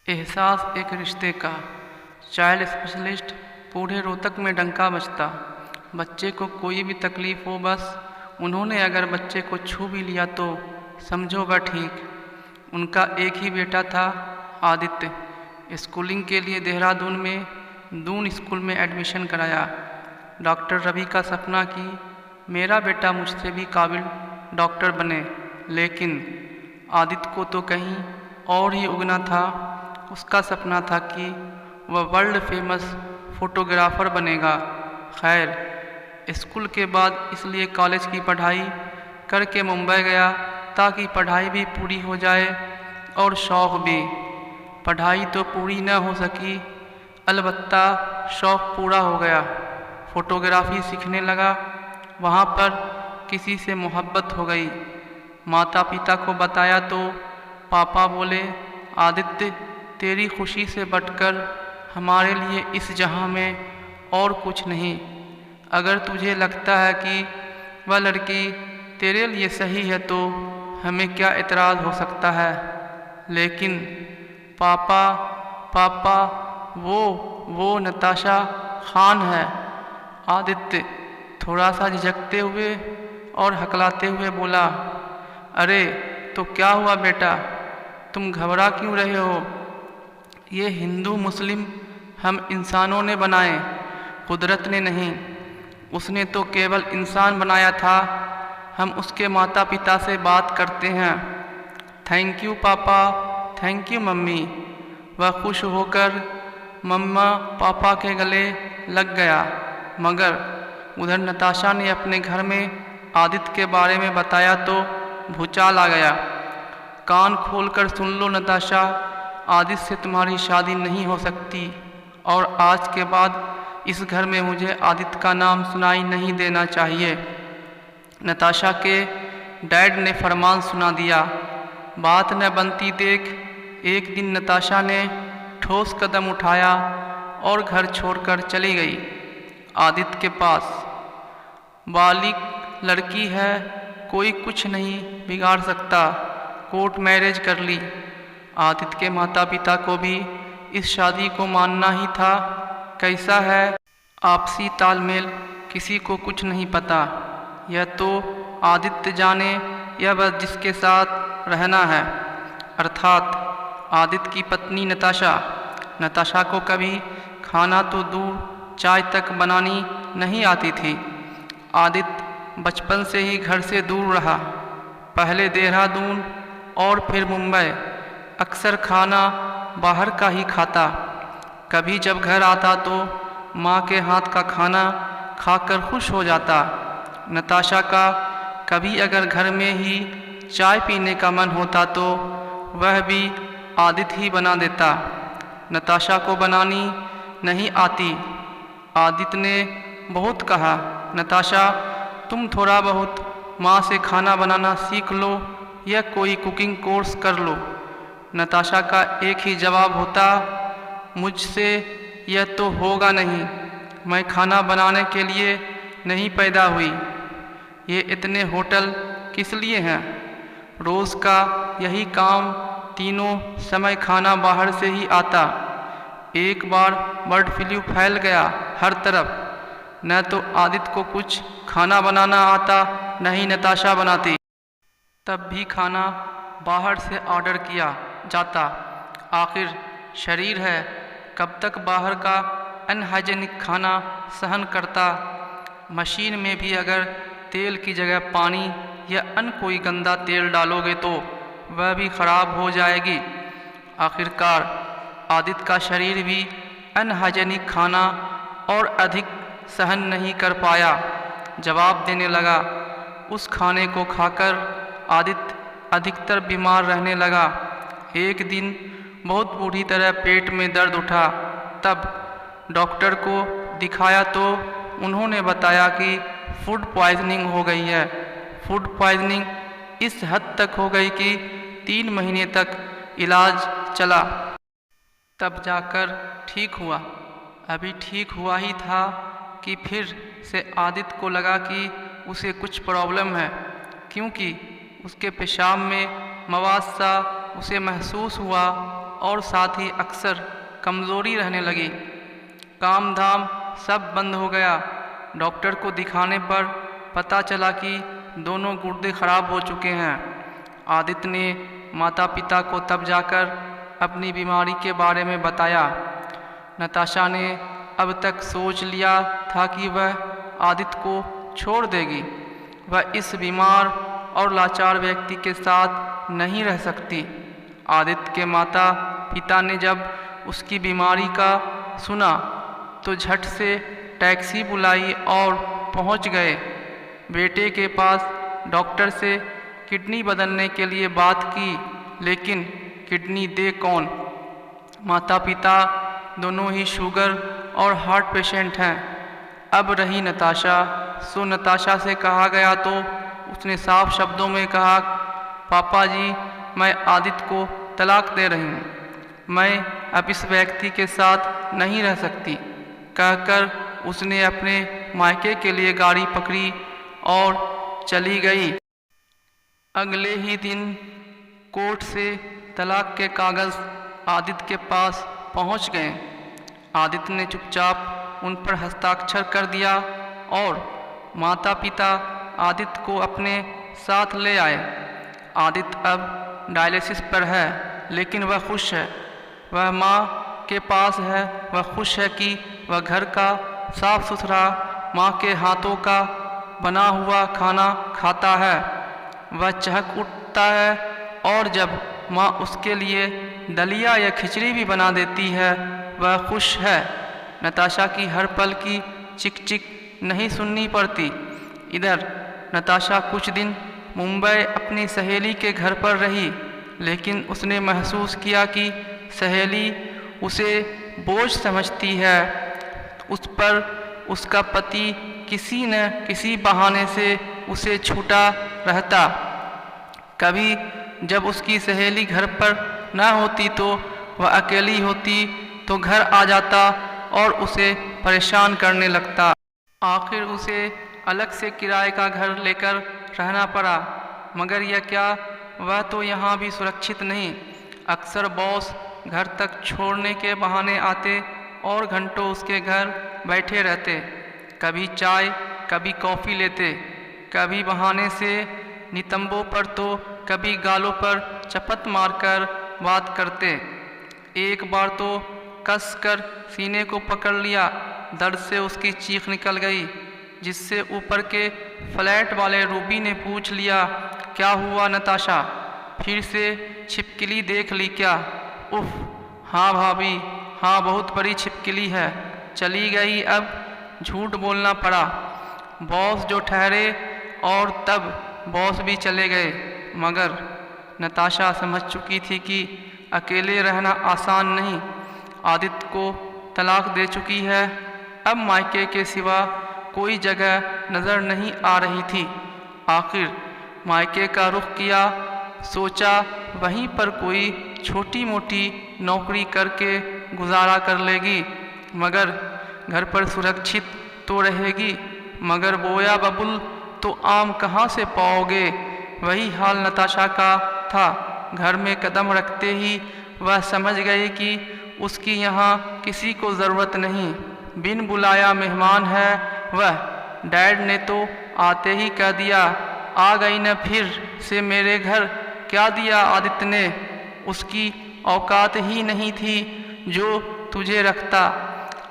एहसास एक रिश्ते का। Child specialist. पूरे रोहतक में डंका बजता। बच्चे को कोई भी तकलीफ़ हो, बस उन्होंने अगर बच्चे को छू भी लिया तो समझो वह ठीक। उनका एक ही बेटा था, आदित्य। स्कूलिंग के लिए देहरादून में दून स्कूल में एडमिशन कराया। डॉक्टर रवि का सपना कि मेरा बेटा मुझसे भी काबिल डॉक्टर बने, लेकिन आदित्य को तो कहीं और ही उगना था। उसका सपना था कि वह वर्ल्ड फेमस फोटोग्राफ़र बनेगा। खैर, स्कूल के बाद इसलिए कॉलेज की पढ़ाई करके मुंबई गया ताकि पढ़ाई भी पूरी हो जाए और शौक़ भी। पढ़ाई तो पूरी न हो सकी, अलबत्ता शौक़ पूरा हो गया। फ़ोटोग्राफ़ी सीखने लगा। वहाँ पर किसी से मोहब्बत हो गई। माता पिता को बताया तो पापा बोले, आदित्य, तेरी खुशी से बढ़कर हमारे लिए इस जहां में और कुछ नहीं। अगर तुझे लगता है कि वह लड़की तेरे लिए सही है तो हमें क्या एतराज़ हो सकता है। लेकिन पापा पापा वो नताशा खान है। आदित्य थोड़ा सा झिझकते हुए और हकलाते हुए बोला, अरे तो क्या हुआ बेटा, तुम घबरा क्यों रहे हो। ये हिंदू मुस्लिम हम इंसानों ने बनाए, कुदरत ने नहीं। उसने तो केवल इंसान बनाया था। हम उसके माता पिता से बात करते हैं। थैंक यू पापा, थैंक यू मम्मी। वह खुश होकर मम्मा पापा के गले लग गया। मगर उधर नताशा ने अपने घर में आदित्य के बारे में बताया तो भूचाल आ गया। कान खोलकर सुन लो नताशा, आदित्य से तुम्हारी शादी नहीं हो सकती और आज के बाद इस घर में मुझे आदित्य का नाम सुनाई नहीं देना चाहिए। नताशा के डैड ने फरमान सुना दिया। बात न बनती देख एक दिन नताशा ने ठोस कदम उठाया और घर छोड़कर चली गई आदित्य के पास। बालिग लड़की है, कोई कुछ नहीं बिगाड़ सकता। कोर्ट मैरिज कर ली। आदित्य के माता पिता को भी इस शादी को मानना ही था। कैसा है आपसी तालमेल, किसी को कुछ नहीं पता। यह तो आदित्य जाने या बस जिसके साथ रहना है, अर्थात आदित्य की पत्नी नताशा। नताशा को कभी खाना तो दूर चाय तक बनानी नहीं आती थी। आदित्य बचपन से ही घर से दूर रहा, पहले देहरादून और फिर मुंबई। अक्सर खाना बाहर का ही खाता। कभी जब घर आता तो माँ के हाथ का खाना खाकर खुश हो जाता। नताशा का कभी अगर घर में ही चाय पीने का मन होता तो वह भी आदित्य ही बना देता। नताशा को बनानी नहीं आती। आदित्य ने बहुत कहा, नताशा तुम थोड़ा बहुत माँ से खाना बनाना सीख लो या कोई कुकिंग कोर्स कर लो। नताशा का एक ही जवाब होता, मुझसे यह तो होगा नहीं। मैं खाना बनाने के लिए नहीं पैदा हुई। ये इतने होटल किस लिए हैं। रोज़ का यही काम, तीनों समय खाना बाहर से ही आता। एक बार बर्ड फ्लू फैल गया हर तरफ। न तो आदित्य को कुछ खाना बनाना आता, न ही नताशा बनाती। तब भी खाना बाहर से ऑर्डर किया जाता। आखिर शरीर है, कब तक बाहर का अनहाइजेनिक खाना सहन करता। मशीन में भी अगर तेल की जगह पानी या अन्य कोई गंदा तेल डालोगे तो वह भी खराब हो जाएगी। आखिरकार आदित्य का शरीर भी अनहाइजेनिक खाना और अधिक सहन नहीं कर पाया। जवाब देने लगा। उस खाने को खाकर आदित्य अधिकतर बीमार रहने लगा। एक दिन बहुत बुरी तरह पेट में दर्द उठा। तब डॉक्टर को दिखाया तो उन्होंने बताया कि फूड पॉइजनिंग हो गई है। फूड पॉइजनिंग इस हद तक हो गई कि 3 महीने तक इलाज चला, तब जाकर ठीक हुआ। अभी ठीक हुआ ही था कि फिर से आदित्य को लगा कि उसे कुछ प्रॉब्लम है, क्योंकि उसके पेशाब में मवाद सा उसे महसूस हुआ और साथ ही अक्सर कमज़ोरी रहने लगी। काम धाम सब बंद हो गया। डॉक्टर को दिखाने पर पता चला कि दोनों गुर्दे खराब हो चुके हैं। आदित्य ने माता पिता को तब जाकर अपनी बीमारी के बारे में बताया। नताशा ने अब तक सोच लिया था कि वह आदित्य को छोड़ देगी। वह इस बीमार और लाचार व्यक्ति के साथ नहीं रह सकती। आदित्य के माता पिता ने जब उसकी बीमारी का सुना तो झट से टैक्सी बुलाई और पहुंच गए। बेटे के पास डॉक्टर से किडनी बदलने के लिए बात की, लेकिन किडनी दे कौन? माता पिता दोनों ही शुगर और हार्ट पेशेंट हैं। अब रही नताशा। नताशा से कहा गया तो उसने साफ शब्दों में कहा, पापा जी, मैं आदित्य को तलाक दे रही हूँ। मैं अब इस व्यक्ति के साथ नहीं रह सकती। कहकर उसने अपने मायके के लिए गाड़ी पकड़ी और चली गई। अगले ही दिन कोर्ट से तलाक के कागज़ आदित्य के पास पहुंच गए। आदित्य ने चुपचाप उन पर हस्ताक्षर कर दिया और माता पिता आदित्य को अपने साथ ले आए। आदित्य अब डायलिसिस पर है, लेकिन वह खुश है। वह माँ के पास है। वह खुश है कि वह घर का साफ सुथरा माँ के हाथों का बना हुआ खाना खाता है। वह चहक उठता है और जब माँ उसके लिए दलिया या खिचड़ी भी बना देती है, वह खुश है। नताशा की हर पल की चिक चिक नहीं सुननी पड़ती। इधर नताशा कुछ दिन मुंबई अपनी सहेली के घर पर रही, लेकिन उसने महसूस किया कि सहेली उसे बोझ समझती है। उस पर उसका पति किसी न किसी बहाने से उसे छूटा रहता। कभी जब उसकी सहेली घर पर न होती तो वह अकेली होती तो घर आ जाता और उसे परेशान करने लगता। आखिर उसे अलग से किराए का घर लेकर रहना पड़ा। मगर यह क्या, वह तो यहाँ भी सुरक्षित नहीं। अक्सर बॉस घर तक छोड़ने के बहाने आते और घंटों उसके घर बैठे रहते। कभी चाय, कभी कॉफ़ी लेते, कभी बहाने से नितंबों पर तो कभी गालों पर चपत मारकर बात करते। एक बार तो कस कर सीने को पकड़ लिया। दर्द से उसकी चीख निकल गई, जिससे ऊपर के फ्लैट वाले रूबी ने पूछ लिया, क्या हुआ नताशा, फिर से छिपकली देख ली क्या? उफ, हाँ भाभी, हाँ बहुत बड़ी छिपकली है। चली गई। अब झूठ बोलना पड़ा। बॉस जो ठहरे और तब बॉस भी चले गए। मगर नताशा समझ चुकी थी कि अकेले रहना आसान नहीं। आदित्य को तलाक दे चुकी है। अब मायके के सिवा कोई जगह नज़र नहीं आ रही थी। आखिर मायके का रुख किया। सोचा वहीं पर कोई छोटी मोटी नौकरी करके गुजारा कर लेगी, मगर घर पर सुरक्षित तो रहेगी। मगर बोया बबुल तो आम कहाँ से पाओगे? वही हाल नताशा का था। घर में कदम रखते ही वह समझ गई कि उसकी यहाँ किसी को ज़रूरत नहीं। बिन बुलाया मेहमान है वह। डैड ने तो आते ही कह दिया, आ गई न फिर से मेरे घर। क्या दिया आदित्य ने? उसकी औकात ही नहीं थी जो तुझे रखता।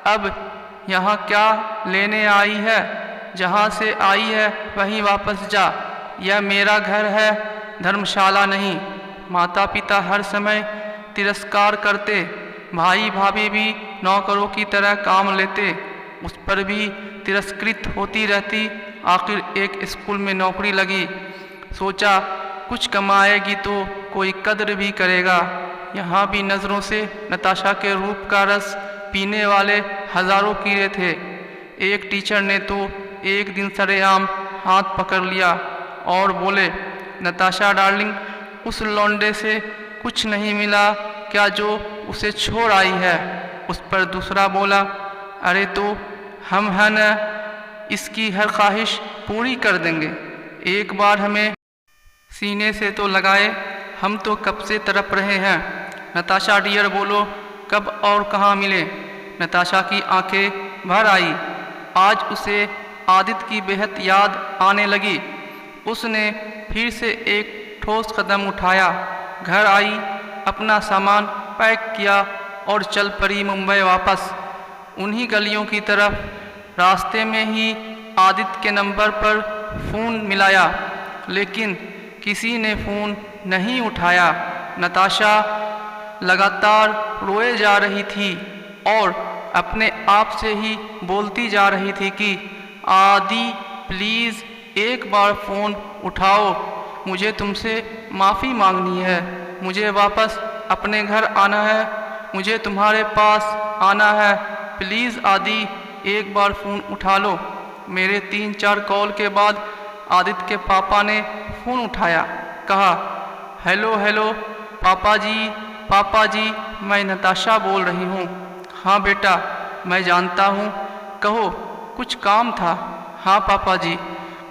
अब यहाँ क्या लेने आई है? जहाँ से आई है वहीं वापस जा। यह मेरा घर है, धर्मशाला नहीं। माता पिता हर समय तिरस्कार करते। भाई भाभी भी नौकरों की तरह काम लेते। उस पर भी तिरस्कृत होती रहती। आखिर एक स्कूल में नौकरी लगी। सोचा कुछ कमाएगी तो कोई कद्र भी करेगा। यहाँ भी नज़रों से नताशा के रूप का रस पीने वाले हज़ारों कीड़े थे। एक टीचर ने तो एक दिन सरेआम हाथ पकड़ लिया और बोले, नताशा डार्लिंग, उस लौंडे से कुछ नहीं मिला क्या जो उसे छोड़ आई है? उस पर दूसरा बोला, अरे तो हम हैं न, इसकी हर ख्वाहिश पूरी कर देंगे। एक बार हमें सीने से तो लगाए, हम तो कब से तड़प रहे हैं। नताशा डियर बोलो, कब और कहाँ मिले? नताशा की आंखें भर आई। आज उसे आदित्य की बेहद याद आने लगी। उसने फिर से एक ठोस कदम उठाया, घर आई, अपना सामान पैक किया और चल पड़ी मुंबई वापस। उन्हीं गलियों की तरफ। रास्ते में ही आदित्य के नंबर पर फ़ोन मिलाया, लेकिन किसी ने फ़ोन नहीं उठाया। नताशा लगातार रोए जा रही थी और अपने आप से ही बोलती जा रही थी कि आदि प्लीज़ एक बार फ़ोन उठाओ, मुझे तुमसे माफ़ी मांगनी है, मुझे वापस अपने घर आना है, मुझे तुम्हारे पास आना है, प्लीज़ आदि एक बार फ़ोन उठा लो। मेरे 3-4 कॉल के बाद आदित्य के पापा ने फ़ोन उठाया, कहा हेलो हेलो पापा जी, मैं नताशा बोल रही हूँ। हाँ बेटा, मैं जानता हूँ, कहो कुछ काम था? हाँ पापा जी,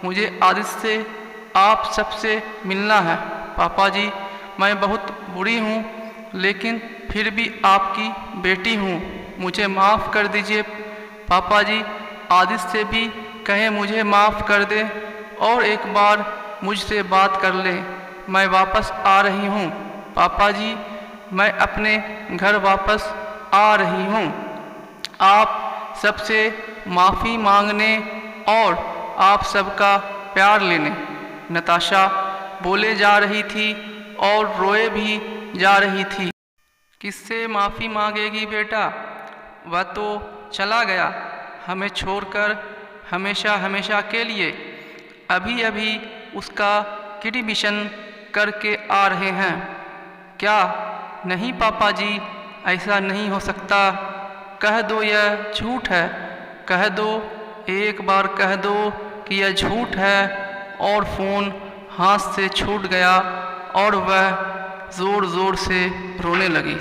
मुझे आदित्य से आप सबसे मिलना है। पापा जी, मैं बहुत बुरी हूँ, लेकिन फिर भी आपकी बेटी हूँ, मुझे माफ़ कर दीजिए। पापा जी, आदित्य से भी कहें मुझे माफ़ कर दे और एक बार मुझसे बात कर ले। मैं वापस आ रही हूँ पापा जी, मैं अपने घर वापस आ रही हूँ। आप सबसे माफ़ी मांगने और आप सबका प्यार लेने। नताशा बोले जा रही थी और रोए भी जा रही थी। किससे माफ़ी मांगेगी बेटा? वह तो चला गया हमें छोड़कर हमेशा हमेशा के लिए। अभी अभी उसका किडनैपिंग करके आ रहे हैं। क्या? नहीं पापा जी, ऐसा नहीं हो सकता। कह दो यह झूठ है, कह दो, एक बार कह दो कि यह झूठ है। और फ़ोन हाथ से छूट गया और वह ज़ोर ज़ोर से रोने लगी।